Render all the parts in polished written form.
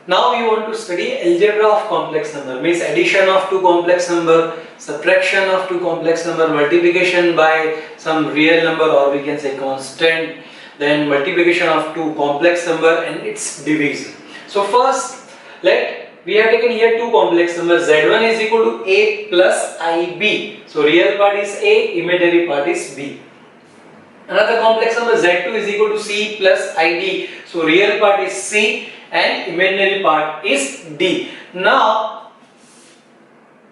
Now we want to study algebra of complex number, means addition of two complex number, subtraction of two complex number, multiplication by some real number or we can say constant, then multiplication of two complex number and its division. So first, we have taken here two complex numbers. Z1 is equal to A plus IB. So real part is A, imaginary part is B. Another complex number Z2 is equal to C plus ID. So real part is C and imaginary part is D. Now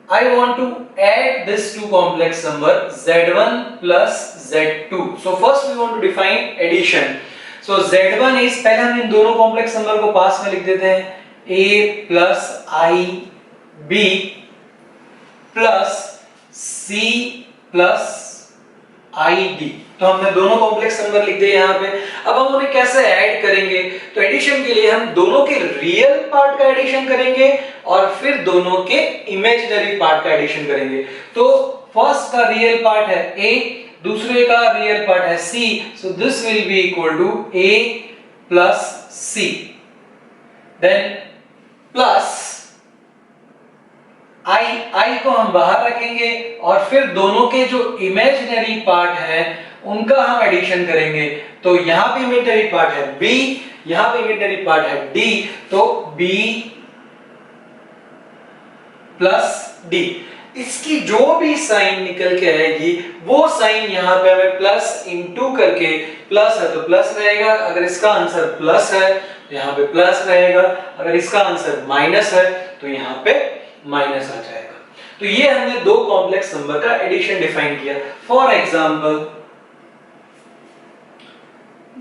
I want to add this two complex number Z1 plus Z2. So first we want to define addition. So Z1 is, पहले हम इन दोनों complex number को पास में लिख देते हैं, A plus IB plus C plus ID. तो हमने दोनों कॉम्प्लेक्स नंबर लिख दिए यहाँ पे. अब हम उन्हें कैसे ऐड करेंगे? तो एडिशन के लिए हम दोनों के रियल पार्ट का एडिशन करेंगे और फिर दोनों के इमेजिनरी पार्ट का एडिशन करेंगे. तो फर्स्ट का रियल पार्ट है A, दूसरे का रियल पार्ट है C. So this will be equal to A plus C, then plus I को हम बाहर रखेंगे और फिर दोनों के जो इमेजिनरी पार्ट है उनका हम एडिशन करेंगे. तो यहाँ पे इमेजिनरी पार्ट है B, यहाँ पे इमेजिनरी पार्ट है D, तो B प्लस D. इसकी जो भी साइन निकल के आएगी वो साइन यहाँ पे हमें प्लस इनटू करके, प्लस है तो प्लस रहेगा, अगर इसका आंसर प्लस है तो यहाँ पे प्लस रहेगा, अगर इसका आंसर माइनस है तो यहाँ पे माइनस आ जाएगा. तो ये हमने दो कॉम्प्लेक्स नंबर का एडिशन डिफाइन किया. For example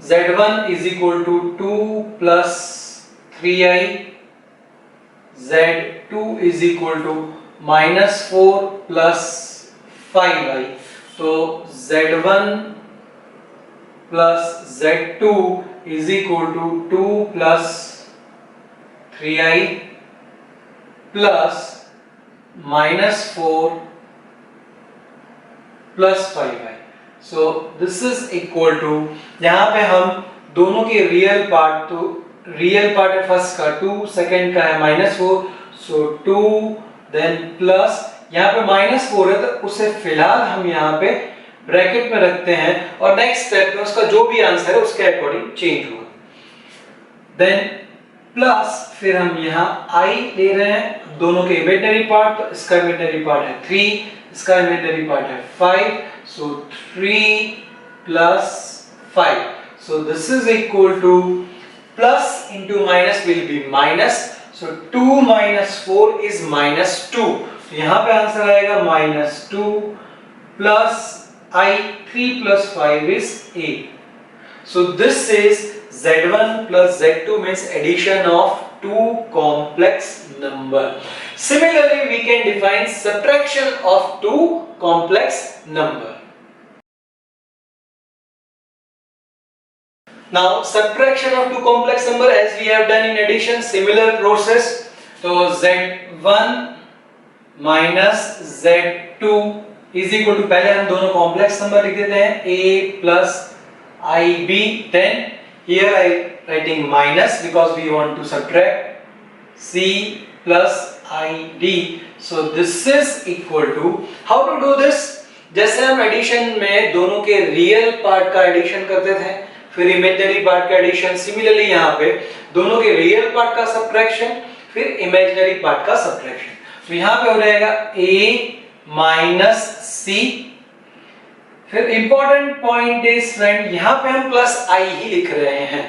Z1 is equal to 2 plus 3i, Z2 is equal to minus 4 plus 5i. तो Z1 plus Z2 is equal to 2 plus 3i plus minus 4 plus 5i. So this is equal to, यहाँ पे हम दोनों के real part, तो real part है first का 2, second का है minus 4, so 2 then plus, यहाँ पे minus 4 है तो उसे फिलहाल हम यहाँ पे ब्रैकेट में रखते हैं और नेक्स्ट स्टेप में उसका जो भी आंसर है उसके अकॉर्डिंग चेंज होगा. देन प्लस फिर हम यहाँ I ले रहे हैं, दोनों के इमेजिनरी पार्ट, तो इसका इमेजिनरी पार्ट है 3, इसका इमेजिनरी पार्ट है 5, so 3 plus 5. So this is equal to, plus into minus will be minus, so 2 minus 4 is minus 2. तो यहाँ पे आंसर आएगा minus 2 plus I, 3 plus 5 is 8. So this is Z1 plus Z2 means addition of two complex number. Similarly, we can define subtraction of two complex number. Now, subtraction of two complex number, as we have done in addition, similar process. So Z1 minus Z2 is equal to, पहले हम दोनों complex number लिख देते हैं, A plus IB. Then here I writing minus because we want to subtract, C plus ID. So this is equal to, how to do this? जैसे हम addition में दोनों के रियल पार्ट का एडिशन करते थे, फिर इमेजिनरी पार्ट का एडिशन, सिमिलरली यहाँ पे दोनों के रियल पार्ट का सब्ट्रैक्शन, फिर इमेजिनरी पार्ट का सब्ट्रैक्शन. तो यहाँ पे हो जाएगा A माइनस C. फिर इंपॉर्टेंट पॉइंट इज फ्रेंड, यहाँ पे हम प्लस I ही लिख रहे हैं.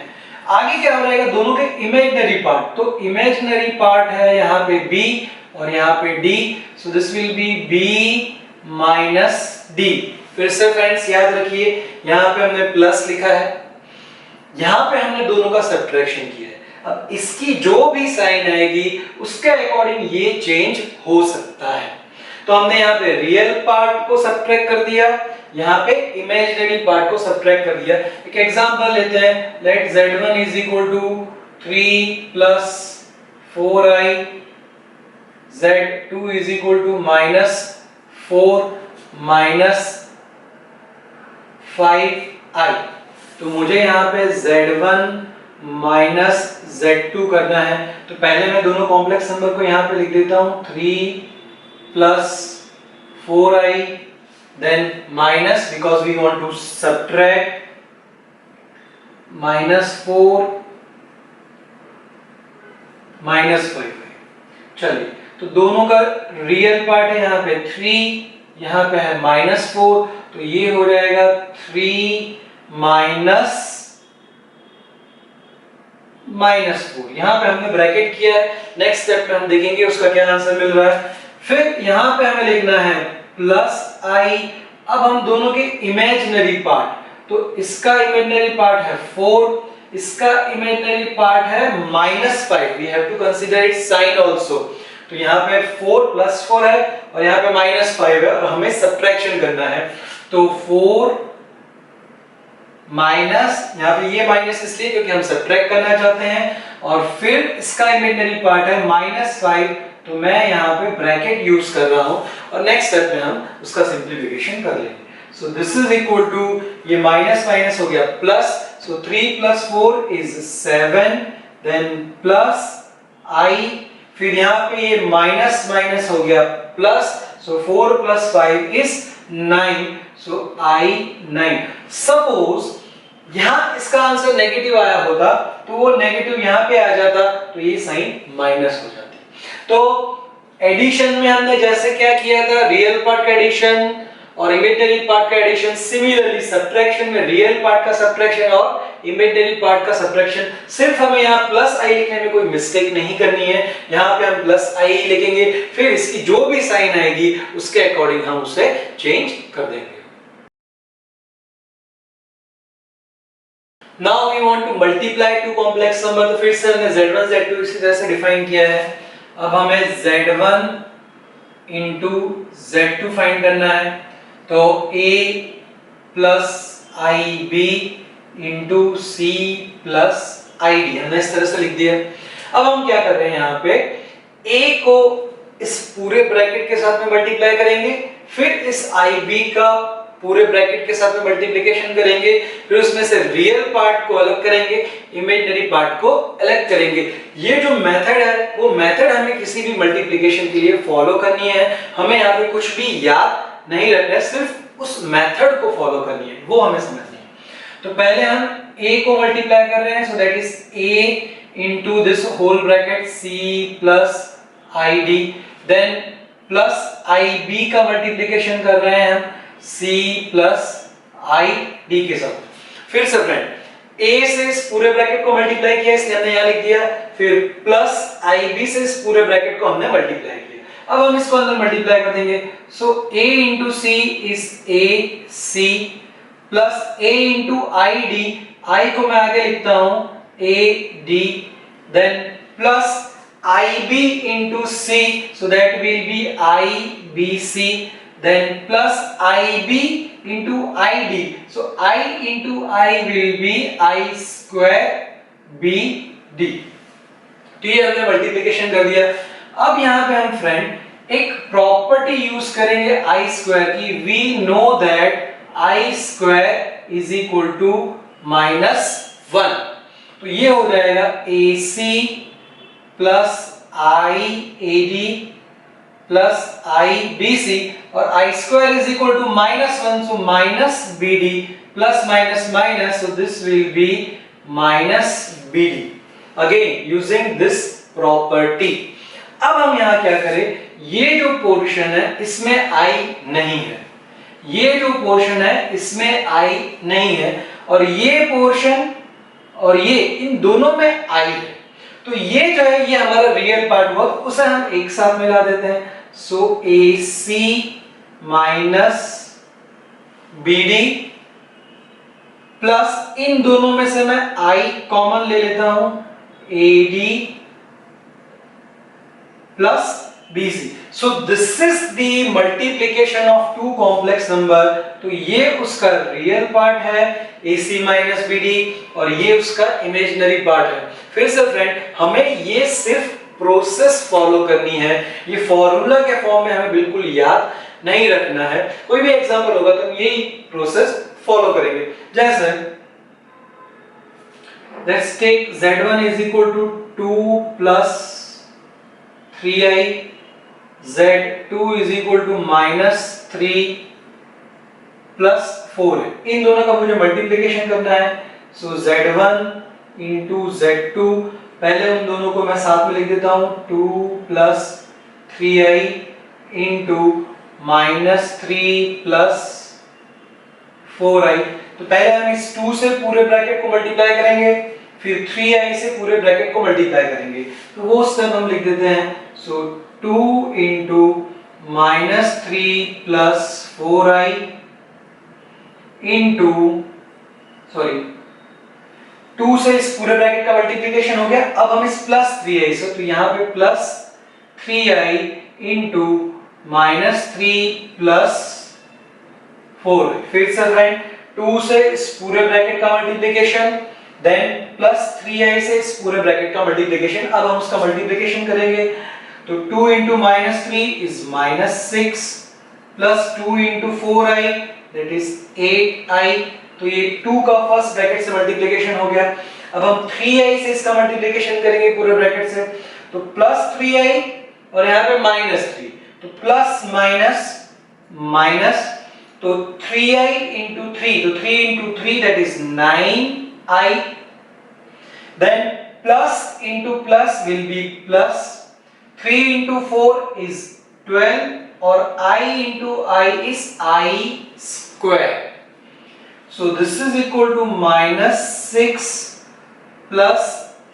आगे क्या हो जाएगा, दोनों के इमेजिनरी पार्ट, तो इमेजिनरी पार्ट है यहाँ पे B और यहाँ पे D. So this will B B minus D. फिर से फ्रेंड्स याद रखिए, यहाँ पे हमने प्लस लिखा है, यहाँ पे हमने दोनों का सब्ट्रैक्शन किया है. अब इसकी जो भी साइन आएगी उसके अकॉर्डिंग ये चेंज हो सकता है. तो हमने यहाँ पे रियल पार्ट को सब्ट्रैक्ट कर दिया, यहाँ पे इमेजिनरी पार्ट को सब्ट्रैक्ट कर दिया. एक एग्जांपल लेते हैं, late Z1 is equal to 3 plus 4i, Z2 is equal to minus 4 minus 5i. तो मुझे यहाँ पे Z1 माइनस z2 करना है। तो पहले मैं दोनों कॉम्प्लेक्स नंबर को यहाँ पे लिख देता हूँ, 3 plus 4i, then minus, because we want to subtract, -4 -5। चलिए, तो दोनों का रियल पार्ट है यहाँ पे 3, यहाँ पे है -4, तो ये हो जाएगा 3 -4। यहाँ पे हमने ब्रैकेट किया है, नेक्स्ट स्टेप में हम देखेंगे उसका क्या आंसर मिल रहा है। फिर यहाँ पे हमें लिखना है प्लस i। अब हम दोनों के इमेजिनरी पार्ट, तो इसका इमेजिनरी पार्ट है 4, इसका इमेजिनरी पार्ट है -5, we have to consider it sign also. तो यहाँ पे 4 + 4 है और यहाँ पे -5 है और हमें सब्ट्रैक्शन करना है। तो 4 माइनस, यहाँ पे ये माइनस इसलिए क्योंकि हम सब्ट्रैक्ट करना चाहते हैं, और फिर इसका इमेजिनरी पार्ट है -5, तो मैं यहाँ पे ब्रैकेट यूज कर रहा हूँ और नेक्स्ट स्टेप में हम उसका सिंप्लीफिकेशन कर लेंगे। So this is equal to, ये माइनस माइनस हो गया plus, so 3 + 4 is 7, then plus i, फिर यहाँ पे ये माइनस माइनस हो गया plus, so 4 + 5 is 9, so i 9। Suppose यहाँ इसका आंसर नेगेटिव आया होता तो वो नेगेटिव यहाँ पे आ जाता, तो ये साइन माइनस हो जाती। तो एडिशन में हमने जैसे क्या किया था, रियल पार्ट का एडिशन और इमेजिनरी पार्ट का एडिशन, सिमिलरली सब्ट्रैक्शन में रियल पार्ट का सब्ट्रैक्शन और इमेजिनरी पार्ट का सब्ट्रैक्शन। सिर्फ हमें यहाँ प्लस i लिखने में कोई मिस्टेक नहीं करनी है, यहाँ पे हम प्लस i लिखेंगे, फिर इसकी जो भी साइन आएगी उसके अकॉर्डिंग हम उसे चेंज कर देंगे। Now we want to multiply two complex number, तो फिर से हमने z1 z2 इसी तरह से डिफाइन किया है। अब हमें z1 into z2 फाइंड करना है, तो a plus ib into c plus id हमने इस तरह से लिख दिया। अब हम क्या कर रहे हैं, यहाँ पे a को इस पूरे ब्रैकेट के साथ में मल्टीप्लाई करेंगे, फिर इस ib का पूरे ब्रैकेट के साथ में मल्टीप्लिकेशन करेंगे, फिर उसमें से रियल पार्ट को अलग करेंगे, इमेजिनरी पार्ट को अलग करेंगे। ये जो मेथड है वो मेथड हमें किसी भी मल्टीप्लिकेशन के लिए फॉलो करनी है। हमें यहाँ पे कुछ भी याद नहीं रखना है, सिर्फ उस मेथड को फॉलो करनी है, वो हमें समझनी है। तो पहले हम a को मल्टीप्लाई कर रहे हैं, so that is a into this whole bracket c plus id, then plus ib का मल्टीप्लिकेशन कर रहे हैं हम c plus id के साथ। फिर से फ्रेंड a से इस पूरे ब्रैकेट को मल्टीप्लाई किया, इसलिए हमने यहाँ लिख दिया, फिर प्लस ib से इस पूरे ब्रैकेट को हमने मल्टीप्लाई किया। अब हम इसको अंदर मल्टीप्लाई कर देंगे, सो a into c is ac plus a into id, i को मैं आगे लिखता हूं ad, then plus ib into c, so that will be ibc, then plus ib into id, so I into I will be I square bd। तो ये हमने multiplication कर दिया। अब यहाँ पे हम फ्रेंड एक प्रॉपर्टी यूज करेंगे I स्क्वायर की, we know that I square is equal to -1, तो ये हो जाएगा AC plus IAD plus IBC, और I square is equal to -1, so minus BD plus minus minus, so this will be minus BD, again using this property। अब हम यहाँ क्या करें, ये जो पोर्शन है इसमें I नहीं है, ये जो पोर्शन है इसमें I नहीं है, और ये पोर्शन और ये इन दोनों में I है, तो ये जो है ये हमारा रियल पार्ट हुआ, उसे हम एक साथ मिला देते हैं, सो AC माइनस BD प्लस इन दोनों में से मैं I कॉमन ले लेता हूं, AD plus BC। So this is the multiplication of two complex number. तो ये उसका रियल पार्ट है AC माइनस BD, और ये उसका इमेजिनरी पार्ट है। फिर से फ्रेंड हमें ये सिर्फ प्रोसेस फॉलो करनी है, ये फॉर्मूला के फॉर्म में हमें बिल्कुल याद नहीं रखना है। कोई भी एग्जांपल होगा तो हम यही प्रोसेस फॉलो करेंगे। जैसे Let's take z1 is equal to 2 plus 3i, z2 is equal to minus 3 plus 4 है। इन दोनों का मुझे मल्टीप्लिकेशन करना है। सो z1 इंटू z2, पहले उन दोनों को मैं साथ में लिख देता हूँ, 2 plus 3i into minus 3 plus 4i। तो पहले हम इस 2 से पूरे ब्रैकेट को मल्टीप्लाई करेंगे, फिर 3i से पूरे ब्रैकेट को मल्टीप्लाई करेंगे। तो वो स्टेप हम लिख देते हैं। सो 2 into minus 3 plus 4i into, sorry 2 से इस पूरे ब्रैकेट का मल्टीप्लिकेशन हो गया। अब हम इस प्लस 3i से, तो यहाँ पे plus 3i into minus 3 plus 4। फिर से फ्रेंड 2 से इस पूरे ब्रैकेट का मल्टीप्लिकेशन, देन प्लस 3i से इस पूरे ब्रैकेट का मल्टीप्लिकेशन। अब हम उसका मल्टीप्लिकेशन करेंगे। तो 2 into minus 3 is minus 6 plus 2 into 4i that is 8i। तो ये 2 का फर्स्ट ब्रैकेट से मल्टीप्लिकेशन हो गया। अब हम 3i से इसका मल्टीप्लिकेशन करेंगे पूरे ब्रैकेट से। तो प्लस 3i और यहाँ पे माइनस 3, तो प्लस माइनस माइनस, तो 3i इंटू 3, तो 3 into 3 that is 9i। Then plus into plus will be plus, 3 into 4 is 12 और I into I is I square. So this is equal to minus 6 plus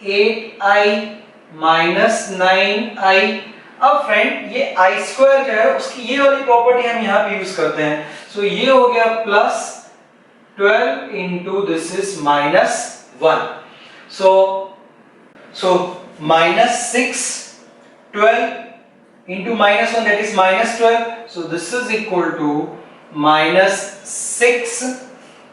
8I minus 9I. अब friend ये I square जो है उसकी ये वाली property हम यहाँ पे यूज करते हैं। So ये हो गया plus 12 into this is minus 1. So minus 6, 12 into minus 1 that is minus 12. So this is equal to minus 6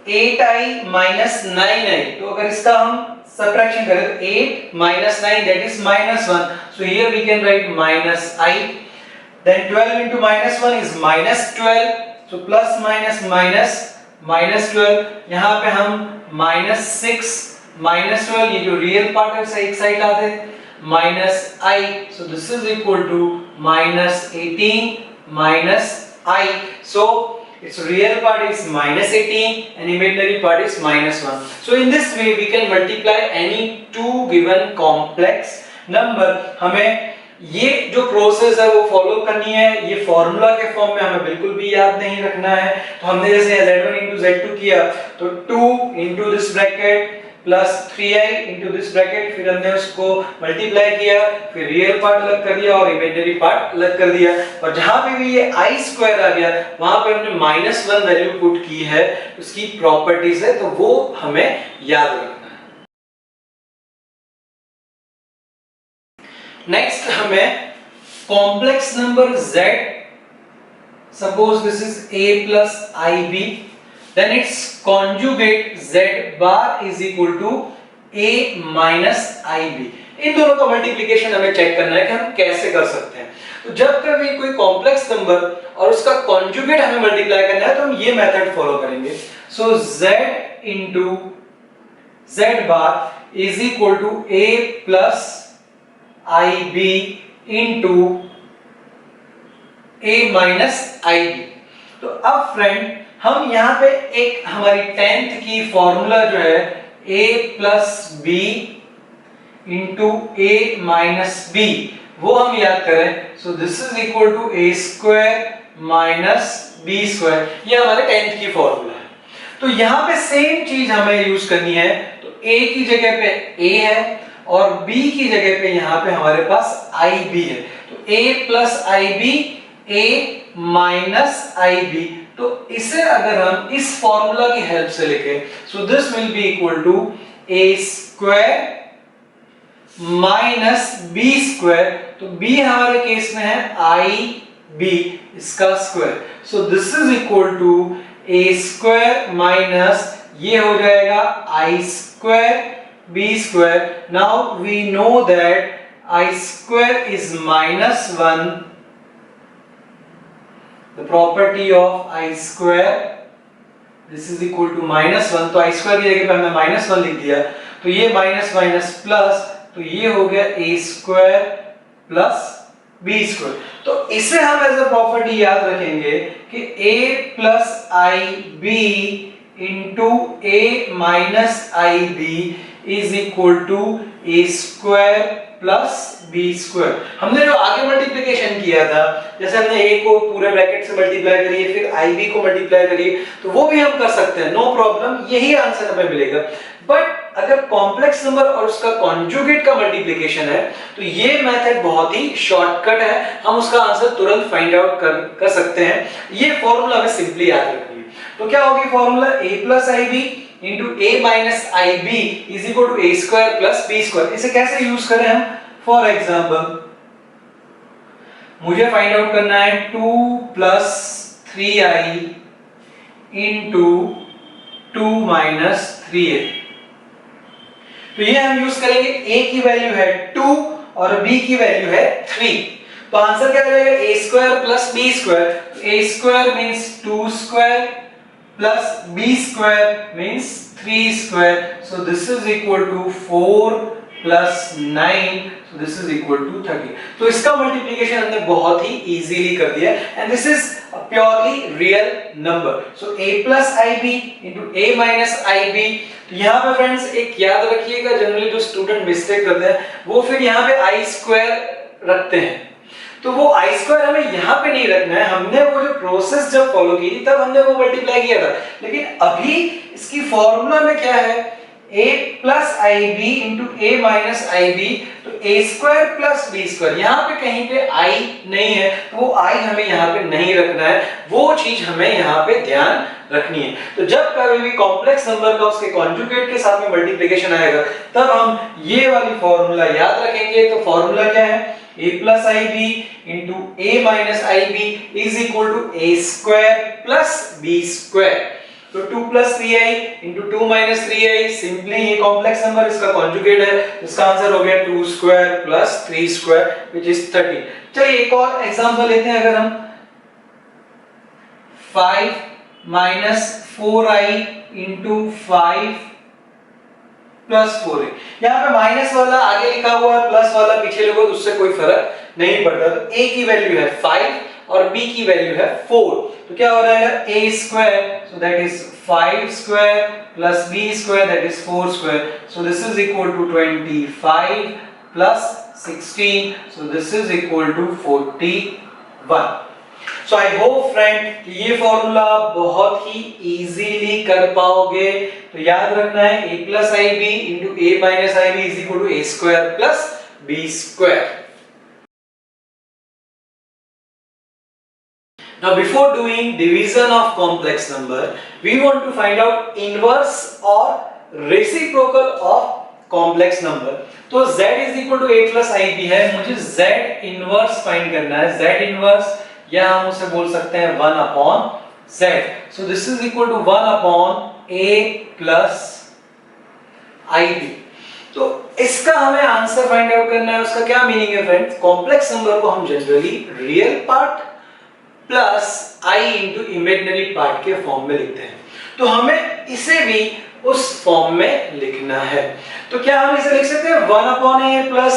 8i minus 9i. तो अगर इसका हम subtraction करें तो 8 minus 9 that is minus 1. So here we can write minus I. Then 12 into minus 1 is minus 12. So plus minus minus minus 12. यहाँ पे हम minus 6 minus 12, ये जो real part है उसे एक साइड ला दे, minus I. So this is equal to minus 18 minus I. So its real part is minus 18 and imaginary part is minus 1. So in this way we can multiply any two given complex number. हमें ये जो process है वो follow करनी है। ये formula के form में हमें बिल्कुल भी याद नहीं रखना है। तो हमने जैसे z1 into z2 किया, तो 2 into this bracket plus 3i into this bracket, फिर हमने उसको मल्टीप्लाई किया, फिर रियल पार्ट अलग कर दिया और इमेजिनरी पार्ट अलग कर दिया। और जहां पे भी ये i स्क्वायर आ गया वहां पे हमने माइनस 1 वैल्यू पुट की है, उसकी प्रॉपर्टीज है, तो वो हमें याद रखना है। नेक्स्ट हमें complex number z, suppose this is a plus ib, then its conjugate z bar is equal to a minus ib. इन दोनों का मल्टीप्लिकेशन हमें चेक करना है कि हम कैसे कर सकते हैं। तो जब कभी कोई कॉम्प्लेक्स नंबर और उसका कॉन्जुगेट हमें मल्टीप्लाई करना है तो हम ये मेथड फॉलो करेंगे। सो z into z bar is equal to a plus ib into a minus ib. तो अब फ्रेंड हम यहाँ पे एक हमारी 10th की फॉर्मूला जो है a plus b into a minus b, वो हम याद करें। So this is equal to a square minus b square, ये हमारे 10th की फॉर्मूला है। तो यहाँ पे सेम चीज हमें यूज करनी है। तो a की जगह पे a है और b की जगह पे यहाँ पे हमारे पास ib है। तो a plus ib, a minus ib, तो इसे अगर हम इस फॉर्मूला की हेल्प से लिखें, so this will be equal to a square minus b square. तो b हमारे केस में है ib, इसका square. So this is equal to a square minus ये हो जाएगा i square b square. Now we know that i square is minus 1, the property of I square, this is equal to minus 1, तो I square की जगह पे हमने minus 1 लिख दिया। तो ये माइनस माइनस प्लस, तो ये हो गया ए स्क्वायर प्लस बी स्क्वायर। तो इसे हम एज अ प्रॉपर्टी याद रखेंगे कि a plus I B into A minus I B is equal to A square plus B square. हमने जो आगे मल्टीप्लिकेशन किया था, जैसे हमने a को पूरे ब्रैकेट से मल्टीप्लाई करिए, फिर ib को मल्टीप्लाई करिए, तो वो भी हम कर सकते हैं, नो प्रॉब्लम, यही आंसर हमें मिलेगा। बट अगर कॉम्प्लेक्स नंबर और उसका कॉन्जुगेट का मल्टीप्लिकेशन है तो ये मेथड बहुत ही शॉर्टकट है, हम उसका आंसर तुरंत फाइंड आउट कर सकते हैं। ये फॉर्मूला हमें सिंपली याद रखनी है। तो क्या होगी formula, a plus I B into A minus I B is equal to A square plus B square. इसे कैसे यूज करें हम? फॉर एग्जाम्पल मुझे फाइंड आउट करना है 2 plus 3i into 2 minus 3a। तो ये हम यूज करेंगे, a की वैल्यू है 2 और b की वैल्यू है 3। तो आंसर क्या रहेगा, a square plus b square. a square means 2 square plus b square means 3 square. So this is equal to 4 plus 9, so this is equal to 30। तो इसका मल्टीप्लिकेशन हमने बहुत ही इजीली कर दिया and this is a purely real number. So a plus I B into A minus I B. तो यहाँ पे फ्रेंड्स एक याद रखिएगा, जनरली जो स्टूडेंट मिस्टेक करते हैं वो फिर यहाँ पे आई स्क्वायर रखते हैं, तो वो आई स्क्वायर हमें यहाँ पे नहीं रखना है। हमने वो जो प्रोसेस जब फॉलो की तब हमने वो मल्टीप्लाई किया था, लेकिन अभी इसकी फॉर्मूला में क्या है, a plus I B into A minus I B. तो a square plus B square, यहाँ पे कहीं पे i नहीं है तो वो i हमें यहाँ पे नहीं रखना है, वो चीज हमें यहाँ पे ध्यान रखनी है। तो जब कभी भी कॉम्प्लेक्स नंबर का उसके कॉन्जुगेट के साथ में मल्टीप्लिकेशन आएगा तब हम ये वाली फॉर्मूला याद रखेंगे। तो फॉर्मूला क्या है, a plus I B into A minus I B is equal to A square plus B square. तो 2 plus 3i into 2 minus 3i, simply ये कॉम्प्लेक्स नंबर इसका कॉन्जुगेट है, इसका आंसर हो गया 2 square plus 3 square which is 13। चलिए एक और एग्जांपल लेते हैं। अगर हम 5 minus 4i into 5 plus 4a, यहाँ पे माइनस वाला आगे लिखा हुआ है, प्लस वाला पीछे लिखो, उससे कोई फर्क नहीं पड़ता। तो a की वैल्यू है 5 और b की वैल्यू है 4, तो क्या हो रहा है, a square, so that is 5 square plus b square that is 4 square. So this is equal to 25 plus 16, so this is equal to 41। So I hope friend ये फॉर्मूला बहुत ही इजीली कर पाओगे। तो याद रखना है a plus I B into A minus I B is equal to A square plus B square. Now before doing division of complex number, we want to find out inverse or reciprocal of complex number. तो z is equal to a plus ib है, मुझे z inverse find करना है। z inverse या हम उसे बोल सकते हैं 1 upon z. So this is equal to 1 upon a plus ib. तो इसका हमें आंसर फाइंड आउट करना है। उसका क्या मीनिंग है फ्रेंड्स, कॉम्प्लेक्स नंबर को हम generally real part plus i into imaginary part के फॉर्म में लिखते हैं, तो हमें इसे भी उस फॉर्म में लिखना है। तो क्या हम इसे लिख सकते हैं 1 upon a plus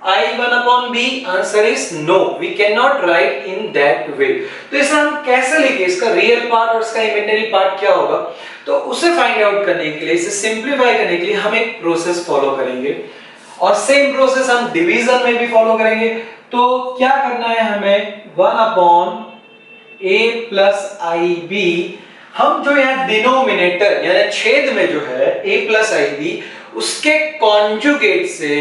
i 1 upon b? Answer is no, we can not write in that way. तो इसे हम कैसे लिखें, इसका रियल पार्ट और इसका इमेजिनरी पार्ट क्या होगा, तो उसे फाइंड आउट करने के लिए, इसे सिंप्लीफाई करने के लिए हम एक प्रोसेस फॉलो करेंगे और सेम प्रोसेस हम डिवीजन में भी फॉलो करेंगे। तो क्या करना है हमें, 1 upon a plus I B, हम जो यहाँ डिनोमिनेटर यानी छेद में जो है a प्लस आई बी, उसके कॉन्जुगेट से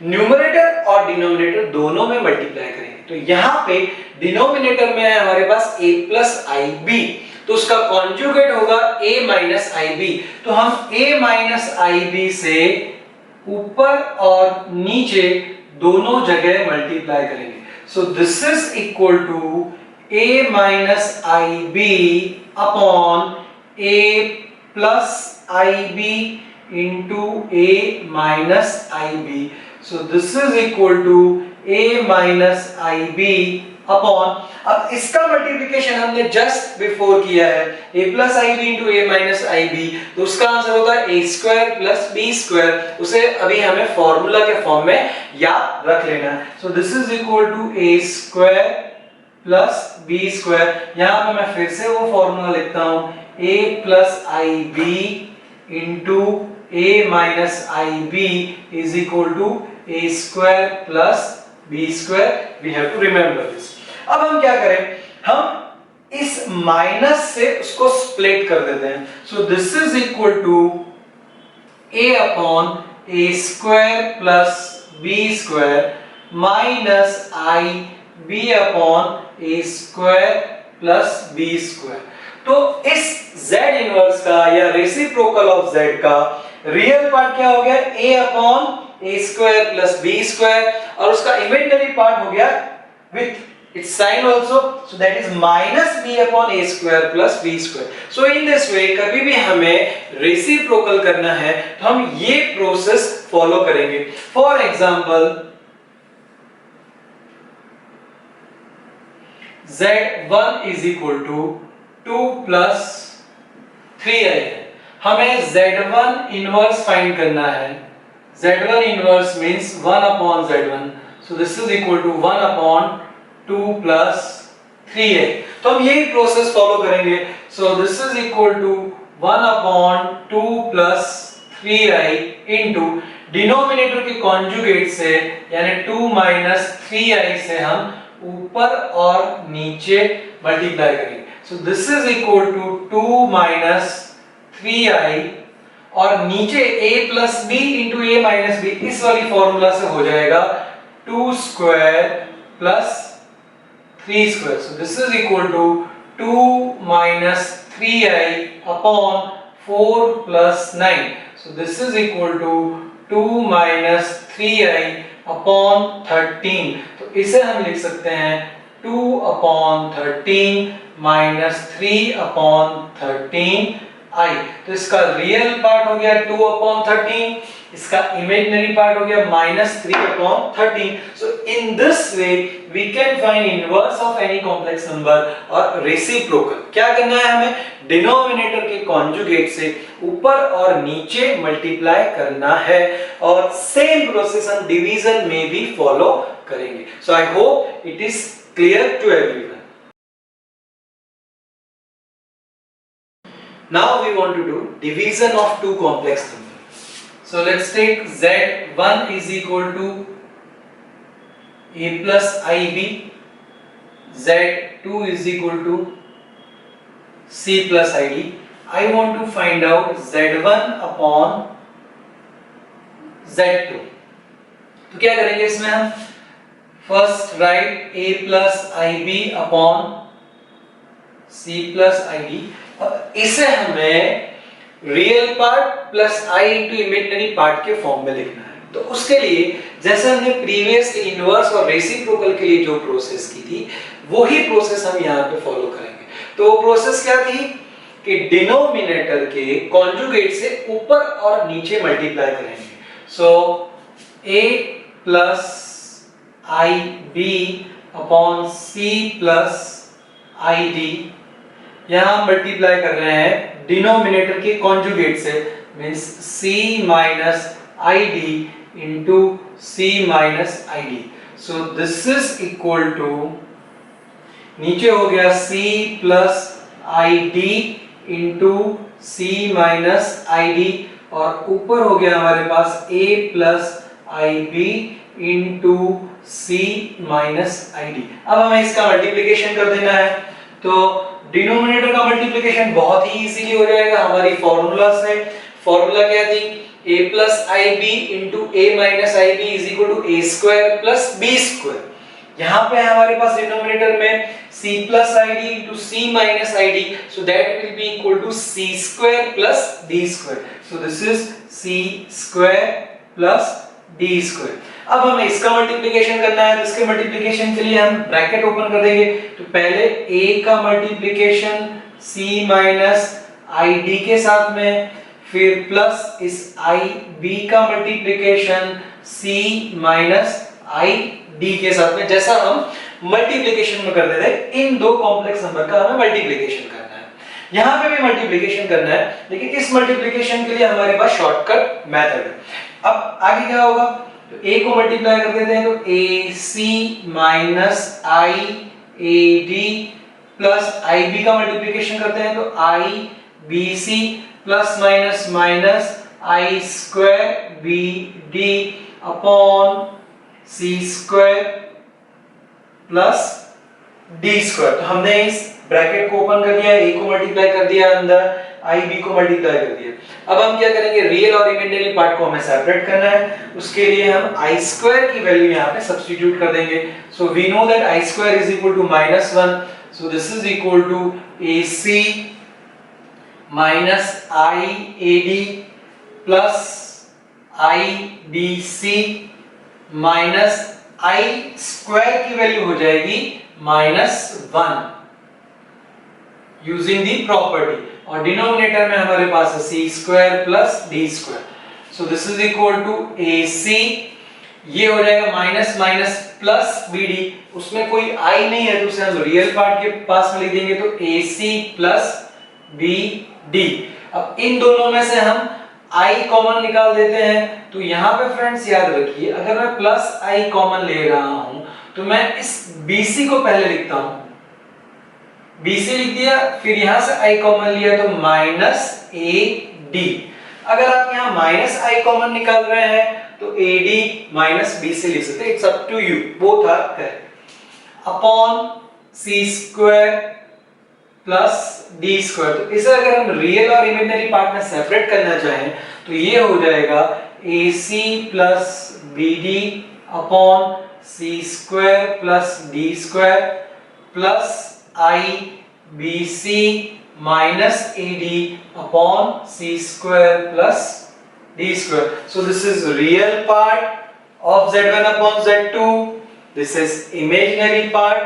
न्यूमरेटर और डिनोमिनेटर दोनों में मल्टीप्लाई करेंगे। तो यहाँ पे डिनोमिनेटर में है हमारे पास a प्लस आई बी, तो उसका कॉन्जुगेट होगा a माइनस आई बी। तो हम a माइनस आई बी से ऊपर और नीचे दोनों जगह मल्टीप्लाई करेंगे। So this is equal to a minus ib upon a plus ib into a minus ib. So this is equal to a minus ib upon, अब इसका मल्टीप्लिकेशन हमने जस्ट बिफोर किया है a plus I B into A minus I B, तो उसका answer होता है a square plus B square. उसे अभी हमें फॉर्मूला के फॉर्म में याद रख लेना है। So this is equal to a square plus B square. यहाँ पे मैं फिर से वो फॉर्मूला लिखता हूँ, a plus I B into a minus I B is equal to a square plus b square. We have to remember this. अब हम क्या करें, हम इस माइनस से उसको स्प्लिट कर देते हैं। So this is equal to a upon a square plus b square minus I b upon a square plus b square. तो इस z इनवर्स का या रेसिप्रोकल ऑफ z का रियल पार्ट क्या हो गया, a upon a square plus b square, और उसका इमेजिनरी पार्ट हो गया with its sign also, so that is minus b upon a square plus b square. So in this way कभी भी हमें रेसिप्रोकल करना है तो हम ये प्रोसेस फॉलो करेंगे। For example z1 is equal to 2 plus 3i है, हमें z1 इनवर्स फाइंड करना है। z1 inverse means 1 upon z1, so this is equal to 1 upon 2 plus 3i। तो हम यही प्रोसेस फॉलो करेंगे। So this is equal to 1 upon 2 plus 3i into denominator के conjugate से यानी 2 माइनस 3i से हम ऊपर और नीचे मल्टीप्लाई करेंगे। So this is equal to 2 minus 3i और नीचे a plus B into A minus B, इस वाली फॉर्मूला से हो जाएगा 2 square plus 3 square. So this is equal to 2 minus 3i upon 4 plus 9। So this is equal to 2 minus 3i upon 13। तो इसे हम लिख सकते हैं 2 अपॉन 13 माइनस 3 अपॉन 13i। तो इसका रियल पार्ट हो गया 2 अपॉन 13, इसका इमेजिनरी पार्ट हो गया minus 3 upon 13। So in this way we can find inverse of any complex number और रेसिप्रोकल। क्या करना है हमें, डिनोमिनेटर के कॉन्जुगेट से ऊपर और नीचे मल्टीप्लाई करना है, और सेम प्रोसेस हम डिवीजन में भी फॉलो करेंगे। So I hope it is clear to everyone. Now we want to do division of two complex numbers. So let's take z1 is equal to a plus ib, z2 is equal to c plus id. I want to find out z1 upon z2. तो क्या करेंगे इसमें हम, first right a plus ib upon c plus id। इसे हमें real part plus i into imaginary part के form में लिखना है। तो उसके लिए जैसे हमने प्रीवियस इनवर्स और रेसिप्रोकल के लिए जो प्रोसेस की थी वही प्रोसेस हम यहाँ पे फॉलो करेंगे। तो वो प्रोसेस क्या थी कि डिनोमिनेटर के कॉन्जुगेट से ऊपर और नीचे मल्टीप्लाई करेंगे। So a plus I B upon C plus I D, यहां हम मल्टीप्लाई कर रहे हैं डिनोमिनेटर के कॉन्जुगेट से, means c minus I D into c minus I D. So this is equal to, नीचे हो गया c plus I D into c minus I D, और ऊपर हो गया हमारे पास a plus I B into c minus I D. अब हमें इसका मल्टीप्लिकेशन कर देना है। तो डिनोमिनेटर का मल्टीप्लिकेशन बहुत ही इजीली हो जाएगा हमारी फॉर्मूला से। फॉर्मूला क्या थी, a plus I B into A minus I B is equal to A square plus B square. यहाँ पे हमारे पास डिनोमिनेटर में c plus I D into C minus I D, so that will be equal to c square plus d square. So this is c square plus d square. अब हमें इसका multiplication करना है, तो इसके मल्टीप्लिकेशन के लिए हम ब्रैकेट ओपन कर देंगे। तो पहले a का multiplication c minus I D के साथ में, फिर प्लस इस आई बी का multiplication c minus I D के साथ में, जैसा हम मल्टीप्लिकेशन में करते थे, इन दो कॉम्प्लेक्स नंबर का हमें मल्टीप्लिकेशन करना है। यहाँ पे भी मल्टीप्लिकेशन करना है, लेकिन इस मल्टीप्लिकेशन के लिए हमारे पास शॉर्टकट मेथड है। अब आगे क्या होगा, तो a को मल्टीप्लाई कर देते हैं, तो ac minus iad plus ib का मल्टीप्लिकेशन करते हैं, तो ibc plus minus minus i square bd upon c square plus d square. तो हमने इस ब्रैकेट को ओपन कर दिया, a को मल्टीप्लाई कर दिया अंदर, ib को मल्टीप्लाई कर दिया। अब हम क्या करेंगे, रियल और इमेजिनरी पार्ट को हमें सेपरेट करना है, उसके लिए हम i स्क्वायर की वैल्यू यहाँ पे सब्स्टिट्यूट कर देंगे। So we know that i square is equal to -1, so this is equal to ac minus iad plus ibc minus i square की वैल्यू हो जाएगी -1 यूजिंग दी प्रॉपर्टी, और डिनोमिनेटर में हमारे पास है c square plus d square. So this is equal to ac, ये हो जाएगा माइनस माइनस प्लस bd, उसमें कोई i नहीं है तो उसे हम रियल पार्ट के पास में लिख देंगे, तो ac प्लस bd। अब इन दोनों में से हम i कॉमन निकाल देते हैं, तो यहाँ पे फ्रेंड्स याद रखिए, अगर मैं प्लस i कॉमन ले रहा हूं तो मैं इस bc को पहले लिखता हूं, bc लिख दिया, फिर यहां से i कॉमन लिया तो माइनस ad। अगर आप यहां माइनस i कॉमन निकाल रहे हैं तो ad माइनस bc लिख सकते हैं, it's up to you, both are correct, upon c square plus d square. तो इसे अगर हम रियल और इमेजिनरी पार्ट में सेपरेट करना चाहें तो ये हो जाएगा ac plus bd upon c square plus d square plus ibc minus ad upon c square plus d square. So this is real part of z1 upon z2, this is imaginary part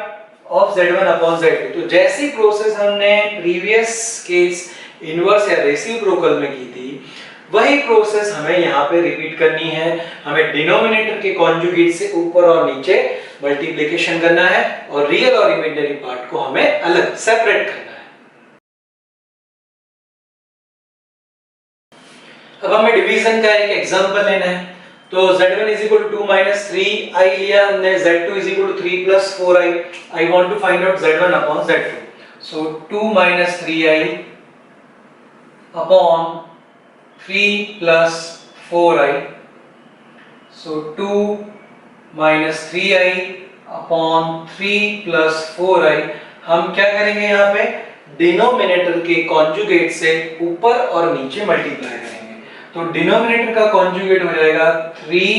of z1 upon z2। तो जैसी process हमने previous case inverse या reciprocal में की थी, वही process हमें यहाँ पे रिपीट करनी है। हमें डिनोमिनेटर के कॉन्जुगेट से ऊपर और नीचे मल्टीप्लिकेशन करना है, और रियल और इमेजिनरी पार्ट को हमें अलग सेपरेट करना है। अब हमें डिवीजन का एक एग्जांपल लेना है, तो z1 is equal to 2 minus 3i लिया हमने, z2 is equal to 3 plus 4i। I want to find out z1 upon z2, so 2 minus 3i upon 3 plus 4i, so 2 minus 3i upon 3 plus 4i। हम क्या करेंगे, यहाँ पे denominator के conjugate से ऊपर और नीचे मल्टीप्लाई करेंगे, तो डिनोमिनेटर का कॉन्जुगेट हो जाएगा 3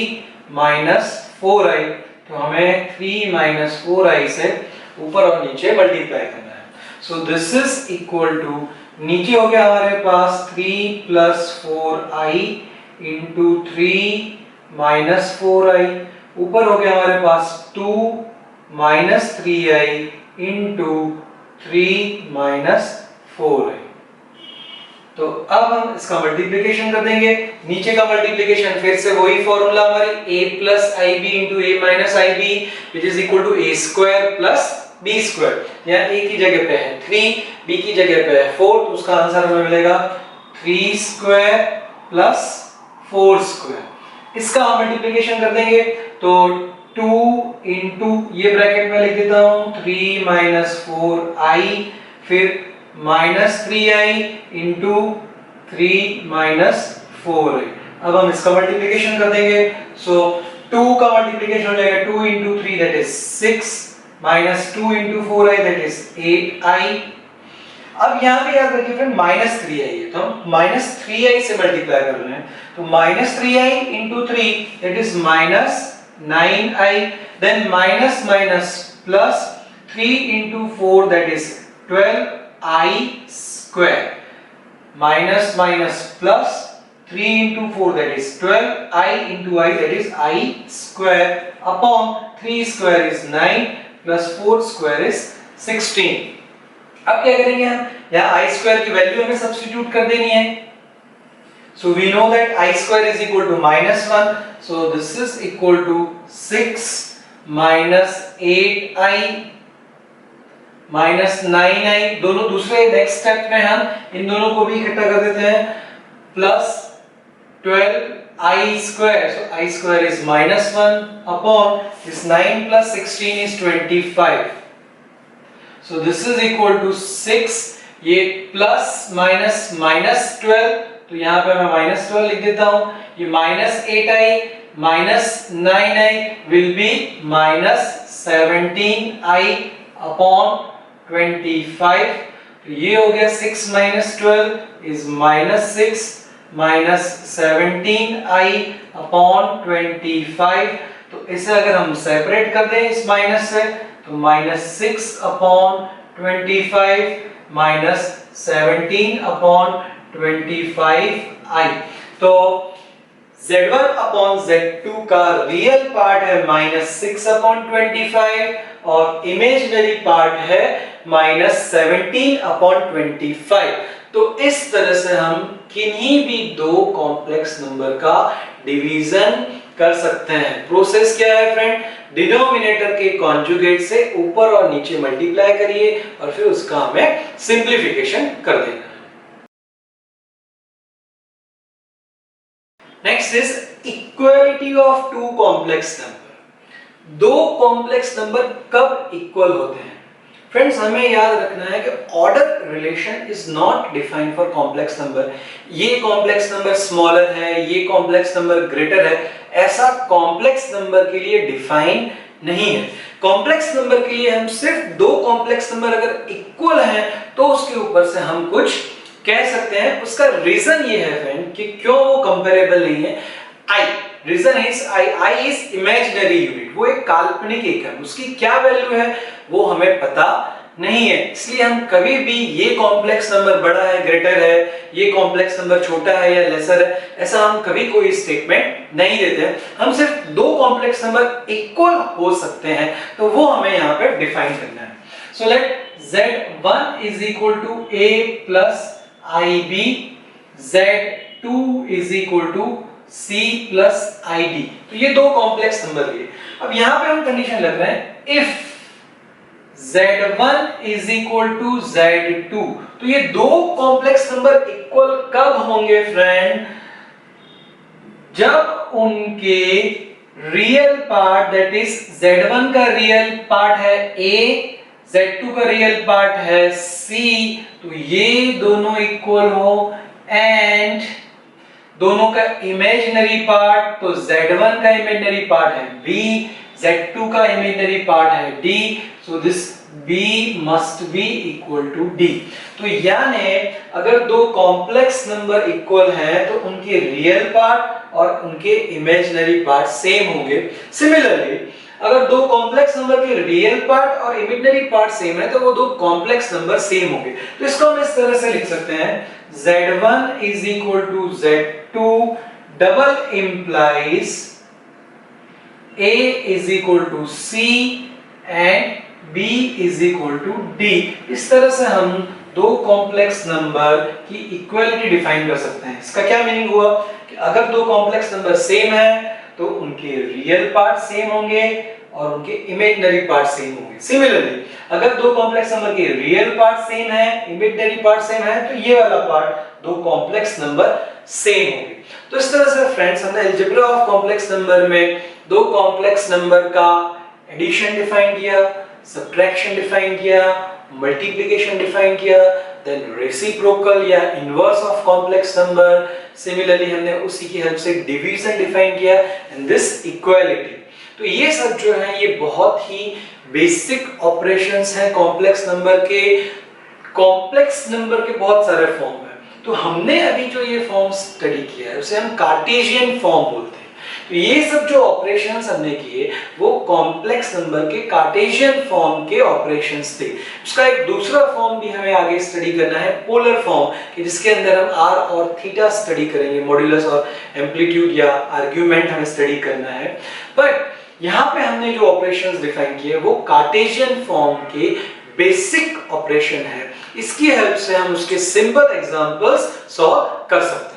minus 4i, तो हमें 3 minus 4i से ऊपर और नीचे मल्टीप्लाई करना है। So this is equal to, नीचे हो गया हमारे पास 3 plus 4i into 3 minus 4i, ऊपर हो गया हमारे पास 2 minus 3i into 3 minus 4i। तो अब हम इसका मल्टीप्लिकेशन कर देंगे, नीचे का मल्टीप्लिकेशन फिर से वही फॉर्मूला हमारी a plus ib into a minus ib which is equal to a square plus b square। यहाँ a की जगह पे है 3, b की जगह पे है 4, तो उसका आंसर हमें मिलेगा 3 square plus 4 square। इसका हम मल्टीप्लिकेशन कर देंगे, तो 2 into, ये ब्रैकेट में लिख देता हूँ, 3 minus 4i, फिर minus 3i into 3 minus 4i। अब हम इसका मल्टीप्लिकेशन कर देंगे, सो 2 का मल्टीप्लिकेशन हो जाएगा 2 into 3 that is 6 minus 2 into 4i that is 8i। अब यहाँ पे याद रखिए फ्रेंड माइनस 3i है, तो हम माइनस 3i से मल्टीप्लाई कर रहे हैं, तो minus 3i into 3 that is minus 9i, then minus minus plus 3 into 4 that is 12i square, minus minus plus 3 into 4 that is 12i into I that is I square upon 3 square is 9 plus 4 square is 16। अब क्या करेंगे हम, यहाँ I square की value हमें substitute कर देनी है, so we know that I square is equal to -1, so this is equal to 6 -8i -9i, दोनों दूसरे नेक्स्ट स्टेप में हम इन दोनों को भी इकट्ठा कर देते हैं, plus 12i square, so i square is -1 upon this 9 plus 16 is 25, so this is equal to 6, ये प्लस माइनस -12, तो यहाँ पे मैं -12 लिख देता हूँ, ये -8i -9i will be -17i upon 25, तो ये हो गया 6 - 12 is -6 -17i upon 25, तो इसे अगर हम सेपरेट कर दें इस माइनस से, तो -6 upon 25 -17 upon 25i, तो Z1 upon Z2 का रियल पार्ट है -6 upon 25 और इमेजिनरी पार्ट है -17 upon 25। तो इस तरह से हम किन्हीं भी दो कॉम्प्लेक्स नंबर का डिवीजन कर सकते हैं। प्रोसेस क्या है फ्रेंड? डिनोमिनेटर के कॉन्जुगेट से ऊपर और नीचे मल्टीप्लाई करिए और फिर उसका हमें सिंप्लीफिकेशन कर देना है। Next is equality of two complex number. दो कॉम्प्लेक्स नंबर कब इक्वल होते हैं? फ्रेंड्स, हमें याद रखना है कि order relation is not defined for complex number. ये कॉम्प्लेक्स नंबर स्मॉलर है, ये कॉम्प्लेक्स नंबर ग्रेटर है, ऐसा कॉम्प्लेक्स नंबर के लिए डिफाइन नहीं है। कॉम्प्लेक्स नंबर के लिए हम सिर्फ दो कॉम्प्लेक्स नंबर अगर इक्वल हैं तो उसके ऊपर से हम कुछ कह सकते हैं। उसका रीजन ये है फ्रेंड कि क्यों वो कंपेरेबल नहीं है। i, reason is i is imaginary unit, वो एक काल्पनिक एकम, उसकी क्या वैल्यू है वो हमें पता नहीं है, इसलिए हम कभी भी ये कॉम्प्लेक्स नंबर बड़ा है, ग्रेटर है, ये कॉम्प्लेक्स नंबर छोटा है या लेसर है, ऐसा हम कभी कोई स्टेटमेंट नहीं देते हैं। हम सिर्फ दो कॉम्प्लेक्स नंबर इक्वल हो सकते हैं तो वो हमें यहाँ पे डिफाइन करना है। So let Z1 is equal to a plus ib, Z2 is equal to c plus id, तो ये दो कॉम्प्लेक्स नंबर लिए। अब यहाँ पे हम कंडीशन लग रहे हैं if Z1 is equal to Z2, तो ये दो कॉम्प्लेक्स नंबर इक्वल कब होंगे फ्रेंड? जब उनके real part, that is Z1 का रियल पार्ट है a, Z2 का रियल पार्ट है c, तो ये दोनों इक्वल हो, एंड दोनों का इमेजिनरी पार्ट, तो Z1 का इमेजिनरी पार्ट है b, Z2 का इमेजिनरी पार्ट है d, so this b must be equal to d। तो यानी अगर दो कॉम्प्लेक्स नंबर इक्वल हैं तो उनके रियल पार्ट और उनके इमेजिनरी पार्ट सेम होंगे। सिमिलरली अगर दो कॉम्प्लेक्स नंबर के रियल पार्ट और इमेजिनरी पार्ट सेम है तो वो दो कॉम्प्लेक्स नंबर सेम होंगे। तो इसको हम इस तरह से लिख सकते हैं, Z1 is equal to Z2 double implies A is equal to C and B is equal to D। इस तरह से हम दो कॉम्प्लेक्स नंबर की इक्वलिटी डिफाइन कर सकते हैं। इसका क्या मीनिंग हुआ कि अगर दो कॉम्प्लेक्स नंबर सेम है तो उनके रियल पार्ट सेम होंगे और उनके इमेजिनरी पार्ट सेम होंगे। सिमिलरली अगर दो कॉम्प्लेक्स नंबर के रियल पार्ट सेम है, इमेजिनरी पार्ट सेम है, तो ये वाला पार्ट दो कॉम्प्लेक्स नंबर सेम होंगे। तो इस तरह से फ्रेंड्स हमने अलजेब्रा ऑफ कॉम्प्लेक्स नंबर में दो कॉम्प्लेक्स नंबर का एडिशन डिफाइन किया, सब्ट्रैक्शन डिफाइन किया, मल्टीप्लिकेशन डिफाइन किया, देन रेसिप्रोकल या inverse of complex number. Similarly हमने उसी की हेल्प से डिवीजन डिफाइन किया एंड दिस इक्वालिटी। तो ये सब जो है ये बहुत ही बेसिक ऑपरेशंस हैं कॉम्प्लेक्स नंबर के। कॉम्प्लेक्स नंबर के बहुत सारे फॉर्म हैं, तो हमने अभी जो ये फॉर्म स्टडी किया है उसे हम कार्टेशियन फॉर्म बोलते हैं। तो ये सब जो ऑपरेशंस हमने किए वो कॉम्प्लेक्स नंबर के कार्टेशियन फॉर्म के ऑपरेशंस थे। इसका एक दूसरा फॉर्म भी हमें आगे स्टडी करना है, पोलर फॉर्म, कि जिसके अंदर हम आर और थीटा स्टडी करेंगे, मॉड्यूलस और एम्पलीट्यूड या आर्ग्यूमेंट हमें स्टडी करना है। बट यहाँ पे हमने जो ऑपरेशंस डिफाइन किए वो कार्टेशियन फॉर्म के बेसिक ऑपरेशन है। इसकी हेल्प से हम उसके सिंपल एग्जांपल्स सॉल्व कर सकते हैं।